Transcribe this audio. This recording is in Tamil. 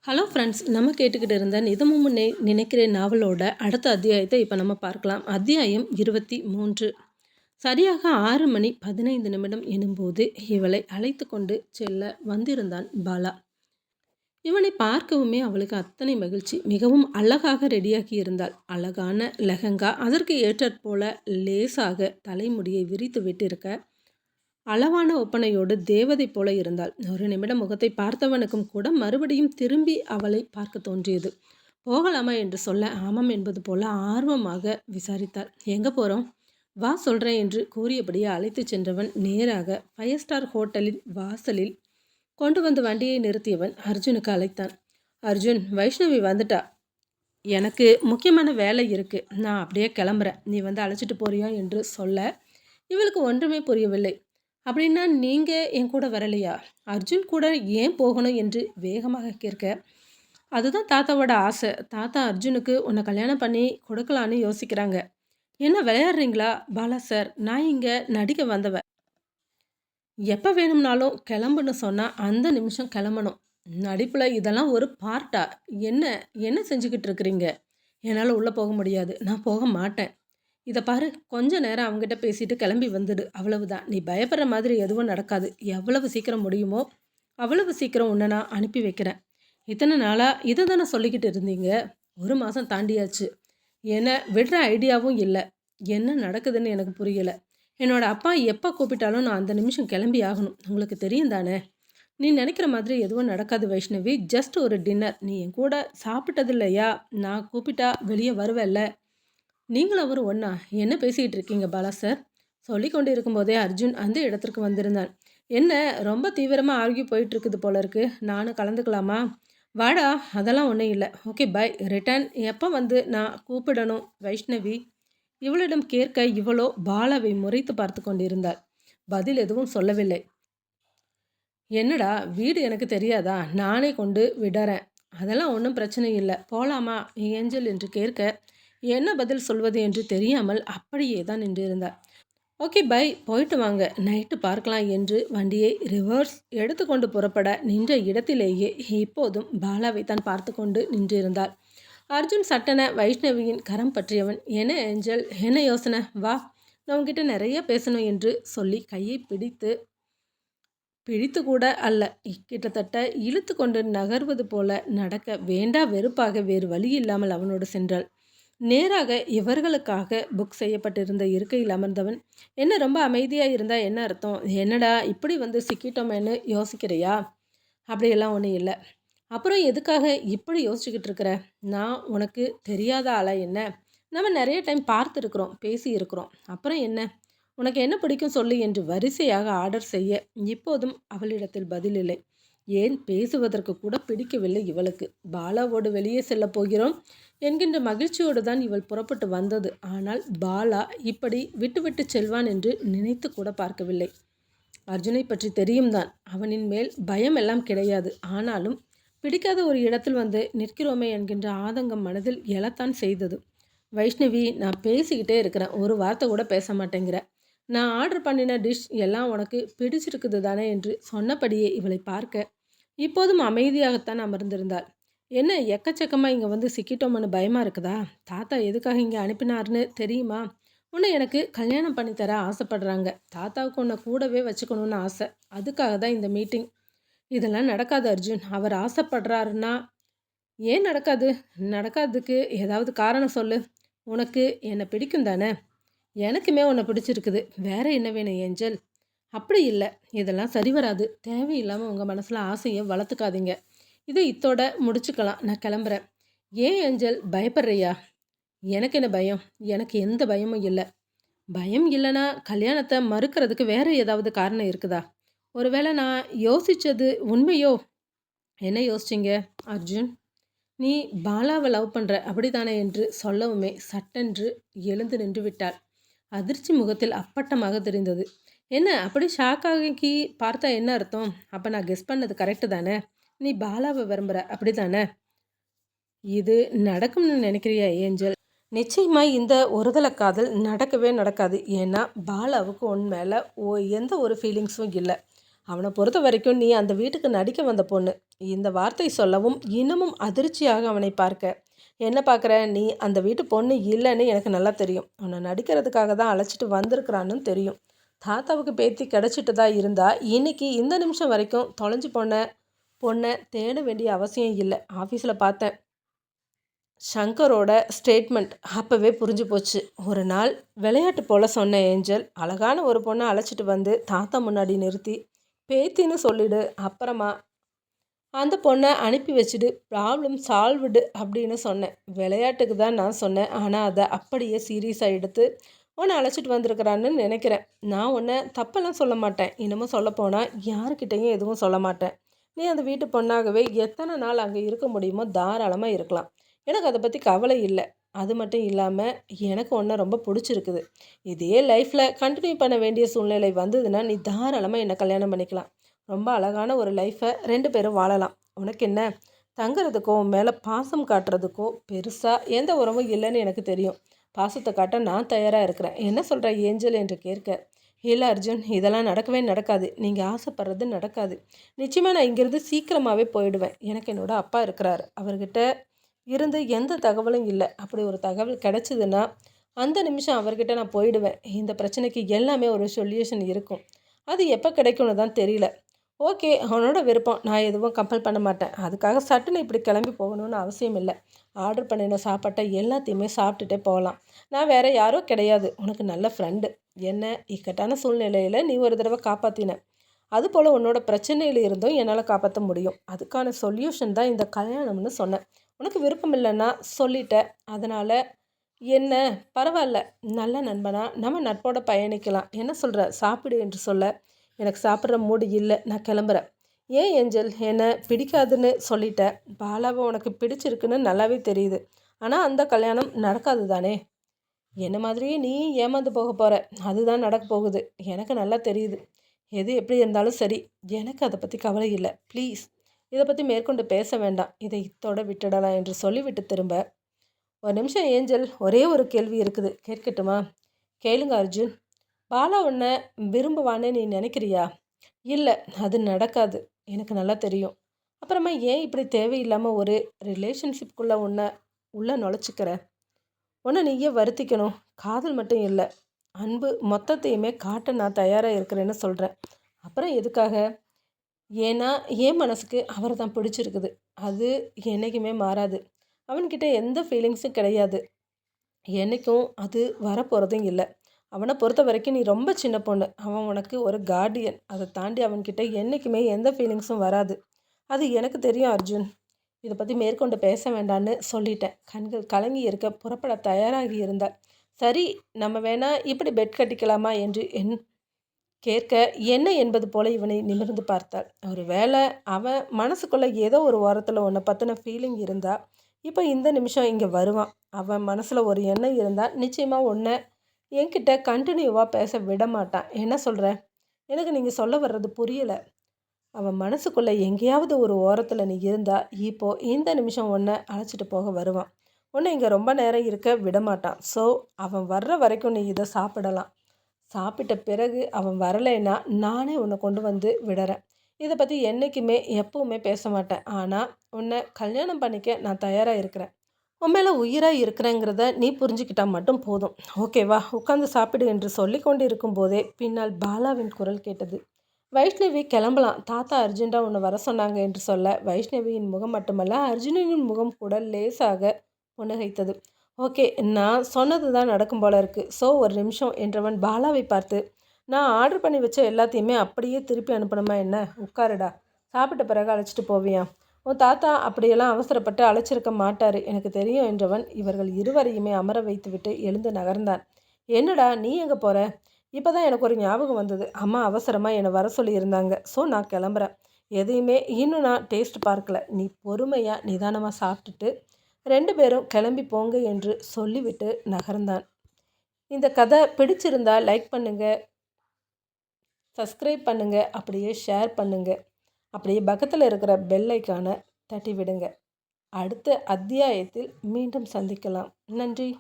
ஹலோ ஃப்ரெண்ட்ஸ், நம்ம கேட்டுக்கிட்டு இருந்த நிதமும் நினைக்கிறேன் நாவலோட அடுத்த அத்தியாயத்தை இப்போ நம்ம பார்க்கலாம். அத்தியாயம் 23. சரியாக 6:15 எனும்போது இவளை அழைத்து கொண்டு செல்ல வந்திருந்தான் பாலா. இவனை பார்க்கவுமே அவளுக்கு அத்தனை மகிழ்ச்சி. மிகவும் அழகாக ரெடியாகி இருந்தாள். அழகான லெஹங்கா, அதற்கு ஏற்றாற்போல லேசாக தலைமுடியை விரித்து விட்டிருக்க, அளவான ஒப்பனையோடு தேவதை போல இருந்தாள். ஒரு நிமிடம் முகத்தை பார்த்தவனுக்கும் கூட மறுபடியும் திரும்பி அவளை பார்க்க தோன்றியது. போகலாமா என்று சொல்ல ஆமாம் என்பது போல ஆர்வமாக விசாரித்தாள். எங்கே போகிறோம்? வா சொல்கிறேன் என்று கூறியபடியே அழைத்து சென்றவன் நேராக 5 ஸ்டார் ஹோட்டலின் வாசலில் கொண்டு வந்து வண்டியை நிறுத்தியவன் அர்ஜுனுக்கு அழைத்தான். அர்ஜுன், வைஷ்ணவி வந்துட்டா. எனக்கு முக்கியமான வேலை இருக்குது, நான் அப்படியே கிளம்புறேன், நீ வந்து அழைச்சிட்டு போறியா என்று சொல்ல இவளுக்கு ஒன்றுமே புரியவில்லை. அப்படின்னா நீங்கள் என் கூட வரலையா? அர்ஜுன் கூட ஏன் போகணும் என்று வேகமாக கேட்க, அதுதான் தாத்தாவோட ஆசை. தாத்தா அர்ஜுனுக்கு உன்னை கல்யாணம் பண்ணி கொடுக்கலான்னு யோசிக்கிறாங்க. என்ன விளையாடுறீங்களா? பாலா சார், நான் இங்கே நடிக்க வந்தவ. எப்போ வேணும்னாலும் கிளம்புன்னு சொன்னால் அந்த நிமிஷம் கிளம்பணும். நடிப்பில் இதெல்லாம் ஒரு பார்ட்டா? என்ன என்ன செஞ்சுக்கிட்டு இருக்கிறீங்க? என்னால் உள்ளே போக முடியாது, நான் போக மாட்டேன். இதை பாரு, கொஞ்ச நேரம் அவங்ககிட்ட பேசிட்டு கிளம்பி வந்துடு, அவ்வளவுதான். நீ பயப்படுற மாதிரி எதுவும் நடக்காது. எவ்வளவு சீக்கிரம் முடியுமோ அவ்வளவு சீக்கிரம் உன்னை நான் அனுப்பி வைக்கிறேன். இத்தனை நாளாக இதை தானே சொல்லிக்கிட்டு இருந்தீங்க. 1 மாதம் தாண்டியாச்சு. என்னை விடுற ஐடியாவும் இல்லை. என்ன நடக்குதுன்னு எனக்கு புரியலை. என்னோட அப்பா எப்போ கூப்பிட்டாலும் நான் அந்த நிமிஷம் கிளம்பி ஆகணும். உங்களுக்கு தெரியும் தானே? நீ நினைக்கிற மாதிரி எதுவும் நடக்காது வைஷ்ணவி. ஜஸ்ட் ஒரு டின்னர். நீ என் கூட சாப்பிட்டது இல்லையா? நான் கூப்பிட்டா வெளியே வருவேல்ல. நீங்களும் அவர் ஒன்றா? என்ன பேசிகிட்டு இருக்கீங்க பாலா சார்? சொல்லி கொண்டு இருக்கும்போதே அர்ஜுன் அந்த இடத்திற்கு வந்திருந்தான். என்ன ரொம்ப தீவிரமாக ஆர்கியூ போயிட்டுருக்குது போல இருக்கு. நானும் கலந்துக்கலாமா? வாடா, அதெல்லாம் ஒன்றும் இல்லை. Okay bye. ரிட்டர்ன் எப்போ வந்து நான் கூப்பிடணும் வைஷ்ணவி? இவளிடம் கேட்க இவளோ பாலாவை முறைத்து பார்த்து கொண்டிருந்தாள். பதில் எதுவும் சொல்லவில்லை. என்னடா, வீடு எனக்கு தெரியாதா? நானே கொண்டு விடறேன், அதெல்லாம் ஒன்றும் பிரச்சனை இல்லை, போகலாமா ஏஞ்சல் என்று கேட்க என்ன பதில் சொல்வது என்று தெரியாமல் அப்படியே தான் நின்றிருந்தார். ஓகே பை, போயிட்டு வாங்க, நைட்டு பார்க்கலாம் என்று வண்டியை ரிவர்ஸ் எடுத்துக்கொண்டு புறப்பட நின்ற இடத்திலேயே இப்போதும் பாலாவை தான் பார்த்து கொண்டு நின்றிருந்தாள். அர்ஜுன் சட்டென வைஷ்ணவியின் கரம் பற்றியவன், என்ன ஏஞ்சல், என்ன யோசனை? வா, நான் உங்ககிட்ட நிறைய பேசணும் என்று சொல்லி கையை பிடித்து கூட அல்ல, கிட்டத்தட்ட இழுத்து கொண்டு நகர்வது போல நடக்க வேண்டா வெறுப்பாக வேறு வழி இல்லாமல் அவனோடு சென்றாள். நேராக இவர்களுக்காக புக் செய்யப்பட்டிருந்த இருக்கையில் அமர்ந்தவன், என்ன ரொம்ப அமைதியாக இருந்தால் என்ன அர்த்தம்? என்னடா இப்படி வந்து சிக்கிட்டோமேன்னு யோசிக்கிறியா? அப்படியெல்லாம் ஒன்றும் இல்லை. அப்புறம் எதுக்காக இப்படி யோசிச்சுக்கிட்டு இருக்கிற? நான் உனக்கு தெரியாத ஆளா என்ன? நம்ம நிறைய டைம் பார்த்துருக்குறோம், பேசியிருக்கிறோம். அப்புறம் என்ன? உனக்கு என்ன பிடிக்கும் சொல்லு என்று வரிசையாக ஆர்டர் செய்ய இப்போதும் அவளிடத்தில் பதில் இல்லை. ஏன் பேசுவதற்கு கூட பிடிக்கவில்லை இவளுக்கு. பாலாவோடு வெளியே செல்ல போகிறோம் என்கின்ற மகிழ்ச்சியோடு தான் இவள் புறப்பட்டு வந்தது. ஆனால் பாலா இப்படி விட்டு செல்வான் என்று நினைத்து கூட பார்க்கவில்லை. அர்ஜுனை பற்றி தெரியும் தான், அவனின் மேல் பயம் எல்லாம் கிடையாது. ஆனாலும் பிடிக்காத ஒரு இடத்தில் வந்து நிற்கிறோமே என்கின்ற ஆதங்கம் மனதில் எழத்தான் செய்தது. வைஷ்ணவி, நான் பேசிக்கிட்டே இருக்கிறேன், ஒரு வார்த்தை கூட பேச மாட்டேங்கிற. நான் ஆர்டர் பண்ணின டிஷ் எல்லாம் உனக்கு பிடிச்சிருக்குது தானே என்று சொன்னபடியே இவளை பார்க்க இப்போதும் அமைதியாகத்தான் அமர்ந்திருந்தாள். என்ன எக்கச்சக்கமாக இங்கே வந்து சிக்கிட்டோம்னு பயமாக இருக்குதா? தாத்தா எதுக்காக இங்கே அனுப்பினார்னு தெரியுமா? உன்னை எனக்கு கல்யாணம் பண்ணித்தர ஆசைப்படுறாங்க. தாத்தாவுக்கு உன்னை கூடவே வச்சுக்கணுன்னு ஆசை. அதுக்காக தான் இந்த மீட்டிங். இதெல்லாம் நடக்காது அர்ஜுன். அவர் ஆசைப்படுறாருன்னா ஏன் நடக்காது? நடக்காததுக்கு ஏதாவது காரணம் சொல்லு. உனக்கு என்னை பிடிக்கும் தானே? எனக்குமே உன்னை பிடிச்சிருக்குது. வேற என்ன வேணும் ஏஞ்சல்? அப்படி இல்லை, இதெல்லாம் சரி வராது. தேவையில்லாமல் உங்கள் மனசில் ஆசையை வளர்த்துக்காதீங்க. இதை இத்தோட முடிச்சுக்கலாம், நான் கிளம்புறேன். ஏன் ஏஞ்சல், பயப்படுறியா? எனக்கு என்ன பயம்? எனக்கு எந்த பயமும் இல்லை. பயம் இல்லைன்னா கல்யாணத்தை மறுக்கிறதுக்கு வேற ஏதாவது காரணம் இருக்குதா? ஒருவேளை நான் யோசித்தது உண்மையோ? என்ன யோசிச்சிங்க அர்ஜுன்? நீ பாலாவை லவ் பண்ணுற அப்படித்தானே என்று சொல்லவுமே சட்டென்று எழுந்து நின்று விட்டாள். அதிர்ச்சி முகத்தில் அப்பட்டமாக தெரிந்தது. என்ன அப்படி ஷாக்காகி பார்த்தா என்ன அர்த்தம்? அப்போ நான் கெஸ் பண்ணது கரெக்டு தானே? நீ பாலாவை விரும்புகிற அப்படி தானே? இது நடக்கும்னு நினைக்கிறியா ஏஞ்சல்? நிச்சயமாக இந்த ஒருதலை காதல் நடக்கவே நடக்காது. ஏன்னா பாலாவுக்கு உன் மேலே எந்த ஒரு ஃபீலிங்ஸும் இல்லை. அவனை பொறுத்த வரைக்கும் நீ அந்த வீட்டுக்கு நடிக்க வந்த பொண்ணு. இந்த வார்த்தை சொல்லவும் இன்னமும் அதிர்ச்சியாக அவனை பார்க்க, என்ன பார்க்குற? நீ அந்த வீட்டு பொண்ணு இல்லைன்னு எனக்கு நல்லா தெரியும். உன்னை நடிக்கிறதுக்காக தான் அழைச்சிட்டு வந்திருக்கிறான்னு தெரியும். தாத்தாவுக்கு பேத்தி கிடச்சிட்டு தான் இருந்தா இன்னைக்கு இந்த நிமிஷம் வரைக்கும் தொலைஞ்சு போன பொண்ணை தேட வேண்டிய அவசியம் இல்லை. ஆஃபீஸில் பார்த்தேன். ஷங்கரோட ஸ்டேட்மெண்ட் அப்போவே புரிஞ்சு போச்சு. ஒரு நாள் விளையாட்டு போல் சொன்ன ஏஞ்சல் அழகான ஒரு பொண்ணை அழைச்சிட்டு வந்து தாத்தா முன்னாடி நிறுத்தி பேத்தின்னு சொல்லிடு, அப்புறமா அந்த பொண்ணை அனுப்பி வச்சுடு, ப்ராப்ளம் சால்வ்டு அப்படின்னு சொன்னேன். விளையாட்டுக்கு தான் நான் சொன்னேன், ஆனால் அதை அப்படியே சீரியஸாக எடுத்து உன்னை அழைச்சிட்டு வந்திருக்கிறான்னு நினைக்கிறேன். நான் உன்னை தப்பெல்லாம் சொல்ல மாட்டேன். இன்னமும் சொல்லப்போனால் யாருக்கிட்டேயும் எதுவும் சொல்ல மாட்டேன். நீ அந்த வீட்டு பொண்ணாகவே எத்தனை நாள் அங்கே இருக்க முடியுமோ தாராளமாக இருக்கலாம். எனக்கு அதை பற்றி கவலை இல்லை. அது மட்டும் இல்லாமல் எனக்கு ஒன்றை ரொம்ப பிடிச்சிருக்குது. இதே லைஃப்பில் கண்டினியூ பண்ண வேண்டிய சூழ்நிலை வந்ததுன்னா நீ தாராளமாக என்னை கல்யாணம் பண்ணிக்கலாம். ரொம்ப அழகான ஒரு லைஃப்பை 2 பேரும் வாழலாம். உனக்கு என்ன, தங்குறதுக்கோ மேலே பாசம் காட்டுறதுக்கோ பெருசாக எந்த உறவும் இல்லைன்னு எனக்கு தெரியும். பாசத்தை காட்ட நான் தயாராக இருக்கிறேன். என்ன சொல்கிற ஏஞ்சல் என்று கேட்க, இல்லை அர்ஜுன், இதெல்லாம் நடக்கவே நடக்காது. நீங்கள் ஆசைப்படுறது நடக்காது. நிச்சயமாக நான் இங்கேருந்து சீக்கிரமாகவே போயிடுவேன். எனக்கு என்னோட அப்பா இருக்கிறார். அவர்கிட்ட இருந்து எந்த தகவலும் இல்லை. அப்படி ஒரு தகவல் கிடச்சிதுன்னா அந்த நிமிஷம் அவர்கிட்ட நான் போயிடுவேன். இந்த பிரச்சனைக்கு எல்லாமே ஒரு சொல்யூஷன் இருக்கும். அது எப்போ கிடைக்கும்னு தான் தெரியல. ஓகே, அவனோட விருப்பம். நான் எதுவும் கம்பல் பண்ண மாட்டேன். அதுக்காக சட்டுன்னு இப்படி கிளம்பி போகணும்னு அவசியம் இல்லை. ஆர்டர் பண்ணின சாப்பாட்டை எல்லாத்தையுமே சாப்பிட்டுட்டே போகலாம். நான் வேறு யாரோ கிடையாது, உனக்கு நல்ல ஃப்ரெண்டு. என்ன இக்கட்டான சூழ்நிலையில் நீ ஒரு தடவை காப்பாற்றின. அதுபோல் உன்னோட பிரச்சனையில் இருந்தும் என்னால் காப்பாற்ற முடியும். அதுக்கான சொல்யூஷன் தான் இந்த கல்யாணம்னு சொன்னேன். உனக்கு விருப்பம் இல்லைன்னா சொல்லிட்டேன். அதனால் என்ன, பரவாயில்ல, நல்ல நண்பனா நம்ம நட்போட பயணிக்கலாம். என்ன சொல்கிற, சாப்பிடு என்று சொல்ல, எனக்கு சாப்பிட்ற மூடு இல்லை, நான் கிளம்புறேன். ஏன் ஏஞ்சல், என்னை பிடிக்காதுன்னு சொல்லிட்டேன். பாலாவை உனக்கு பிடிச்சிருக்குன்னு நல்லாவே தெரியுது. ஆனால் அந்த கல்யாணம் நடக்காது தானே. என்ன மாதிரியே நீ ஏமாந்து போக போகிற, அதுதான் நடக்க போகுது. எனக்கு நல்லா தெரியுது. எது எப்படி இருந்தாலும் சரி, எனக்கு அதை பற்றி கவலை இல்லை. ப்ளீஸ் இதை பற்றி மேற்கொண்டு பேச வேண்டாம். இதை இத்தோட விட்டுடலாம் என்று சொல்லிவிட்டு திரும்ப, ஒரு நிமிஷம் ஏஞ்சல், ஒரே ஒரு கேள்வி இருக்குது, கேட்கட்டுமா? கேளுங்க அர்ஜுன். பாலா உன்னை விரும்புவான்னு நீ நினைக்கிறியா? இல்லை, அது நடக்காது. எனக்கு நல்லா தெரியும். அப்புறமா ஏன் இப்படி தேவையில்லாமல் ஒரு ரிலேஷன்ஷிப்குள்ளே உள்ளே நுழைச்சிக்கிற? உன்னை நீயே வருத்திக்கணும். காதல் மட்டும் இல்லை, அன்பு மொத்தத்தையுமே காட்ட நான் தயாராக இருக்கிறேன்னு சொல்கிறேன். அப்புறம் எதுக்காக? ஏன்னா என் மனசுக்கு அவரை தான் பிடிச்சிருக்குது. அது என்றைக்குமே மாறாது. அவன்கிட்ட எந்த ஃபீலிங்ஸும் கிடையாது. என்றைக்கும் அது வரப்போகிறதும் இல்லை. அவனை பொறுத்த வரைக்கும் நீ ரொம்ப சின்ன பொண்ணு. அவன் உனக்கு ஒரு கார்டியன். அதை தாண்டி அவன்கிட்ட என்றைக்குமே எந்த ஃபீலிங்ஸும் வராது. அது எனக்கு தெரியும் அர்ஜுன். இதை பற்றி மேற்கொண்டு பேச வேண்டான்னு சொல்லிட்டேன். கண்கள் கலங்கி இருக்க புறப்பட தயாராகி இருந்தாள். சரி, நம்ம வேணா இப்படி பெட் கட்டிக்கலாமா என்று கேட்க, என்ன என்பது போல இவனை நிமிர்ந்து பார்த்தாள். ஒரு வேளை அவன் மனசுக்குள்ளே ஏதோ ஒரு ஓரத்தில் உன்னை பற்றின ஃபீலிங் இருந்தால் இப்போ இந்த நிமிஷம் இங்கே வருவான். அவன் மனசில் ஒரு எண்ணம் இருந்தால் நிச்சயமாக உன்னை என்கிட்ட கண்டினியூவாக பேச விட மாட்டான். என்ன சொல்கிற? எனக்கு நீங்கள் சொல்ல வர்றது புரியலை. அவன் மனசுக்குள்ளே எங்கேயாவது ஒரு ஓரத்தில் நீ இருந்தால் இப்போது இந்த நிமிஷம் உன்னை அழைச்சிட்டு போக வருவான். உன்னை இங்கே ரொம்ப நேரம் இருக்க விட மாட்டான். ஸோ அவன் வர்ற வரைக்கும் நீ இதை சாப்பிடலாம். சாப்பிட்ட பிறகு அவன் வரலைன்னா நானே உன்னை கொண்டு வந்து விடுறேன். இதை பற்றி என்றைக்குமே எப்பவுமே பேச மாட்டேன். ஆனால் உன்னை கல்யாணம் பண்ணிக்க நான் தயாராக இருக்கிறேன். உன் மேலே உயிராக இருக்கிறேங்கிறத நீ புரிஞ்சுக்கிட்டா மட்டும் போதும். ஓகேவா, உட்காந்து சாப்பிடு என்று சொல்லி கொண்டு இருக்கும்போதே பின்னால் பாலாவின் குரல் கேட்டது. வைஷ்ணவி கிளம்பலாம், தாத்தா அர்ஜென்ட்டாக உன்னை வர சொன்னாங்க என்று சொல்ல, வைஷ்ணவியின் முகம் மட்டுமல்ல அர்ஜுனனின் முகம் கூட லேசாக புன்னகைத்தது. ஓகே, நான் சொன்னது தான் நடக்கும் போல இருக்குது. ஸோ ஒரு நிமிஷம் என்றவன் பாலாவை பார்த்து, நான் ஆர்டர் பண்ணி வச்ச எல்லாத்தையுமே அப்படியே திருப்பி அனுப்பணுமா என்ன? உட்காருடா, சாப்பிட்ட பிறகு அழைச்சிட்டு போவியா? உன் தாத்தா அப்படியெல்லாம் அவசரப்பட்டு அழைச்சிருக்க மாட்டார், எனக்கு தெரியும் என்றவன் இவர்கள் இருவரையுமே அமர வைத்துவிட்டு எழுந்து நகர்ந்தான். என்னடா நீ எங்கே போகிற? இப்போ தான் எனக்கு ஒரு ஞாபகம் வந்தது. அம்மா அவசரமாக என்னை வர சொல்லியிருந்தாங்க. ஸோ நான் கிளம்புறேன். எதையுமே இன்னும் நான் டேஸ்ட் பார்க்கல. நீ பொறுமையாக நிதானமாக சாப்பிட்டுட்டு 2 பேரும் கிளம்பி போங்க என்று சொல்லிவிட்டு நகர்ந்தான். இந்த கதை பிடிச்சிருந்தா லைக் பண்ணுங்கள், சப்ஸ்கிரைப் பண்ணுங்கள், அப்படியே ஷேர் பண்ணுங்கள். அப்படியே பக்கத்தில் இருக்கிற பெல் ஐக்கானை தட்டி விடுங்க. அடுத்த அத்தியாயத்தில் மீண்டும் சந்திக்கலாம். நன்றி.